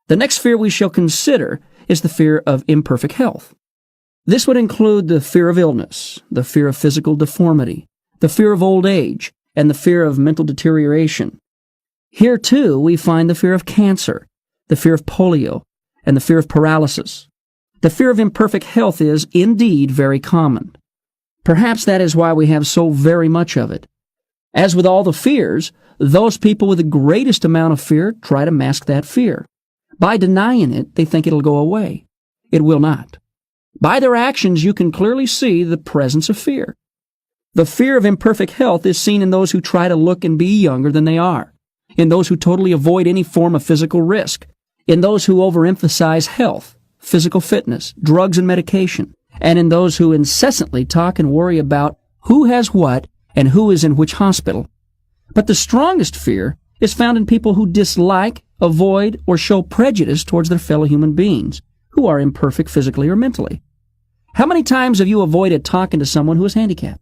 The next fear we shall consider is the fear of imperfect health. This would include the fear of illness, the fear of physical deformity, the fear of old age, and the fear of mental deterioration. Here, too, we find the fear of cancer, the fear of polio, and the fear of paralysis. The fear of imperfect health is, indeed, very common. Perhaps that is why we have so very much of it. As with all the fears, those people with the greatest amount of fear try to mask that fear. By denying it, they think it'll go away. It will not. By their actions, you can clearly see the presence of fear. The fear of imperfect health is seen in those who try to look and be younger than they are, in those who totally avoid any form of physical risk, in those who overemphasize health, physical fitness, drugs and medication, and in those who incessantly talk and worry about who has what and who is in which hospital. But the strongest fear is found in people who dislike, avoid, or show prejudice towards their fellow human beings, who are imperfect physically or mentally. How many times have you avoided talking to someone who is handicapped?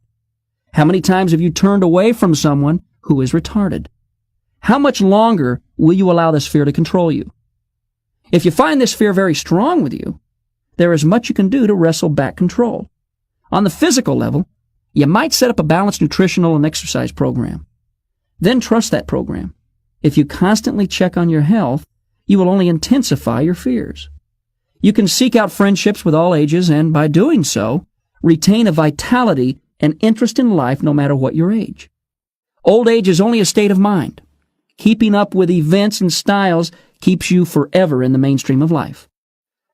How many times have you turned away from someone who is retarded? How much longer will you allow this fear to control you? If you find this fear very strong with you, there is much you can do to wrestle back control. On the physical level, you might set up a balanced nutritional and exercise program. Then trust that program. If you constantly check on your health, you will only intensify your fears. You can seek out friendships with all ages and, by doing so, retain a vitality and interest in life no matter what your age. Old age is only a state of mind. Keeping up with events and styles keeps you forever in the mainstream of life.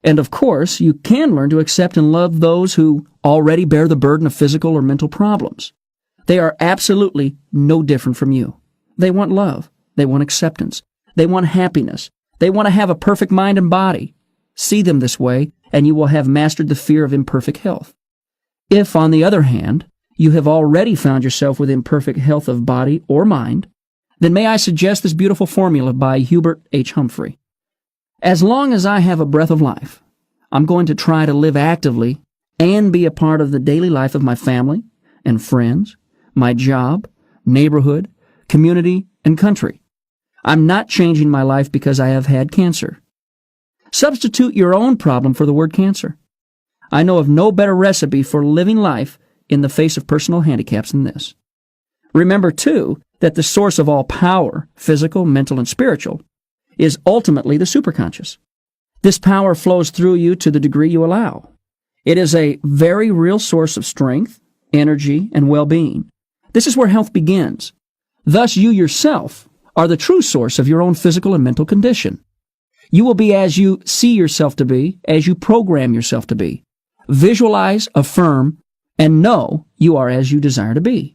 And of course, you can learn to accept and love those who already bear the burden of physical or mental problems. They are absolutely no different from you. They want love. They want acceptance. They want happiness. They want to have a perfect mind and body. See them this way, and you will have mastered the fear of imperfect health. If, on the other hand, you have already found yourself with imperfect health of body or mind, then may I suggest this beautiful formula by Hubert H. Humphrey. As long as I have a breath of life, I'm going to try to live actively and be a part of the daily life of my family and friends, my job, neighborhood, community, and country. I'm not changing my life because I have had cancer. Substitute your own problem for the word cancer. I know of no better recipe for living life in the face of personal handicaps than this. Remember, too, that the source of all power, physical, mental, and spiritual, is ultimately the superconscious. This power flows through you to the degree you allow. It is a very real source of strength, energy, and well-being. This is where health begins. Thus, you yourself are the true source of your own physical and mental condition. You will be as you see yourself to be, as you program yourself to be. Visualize, affirm, and know you are as you desire to be.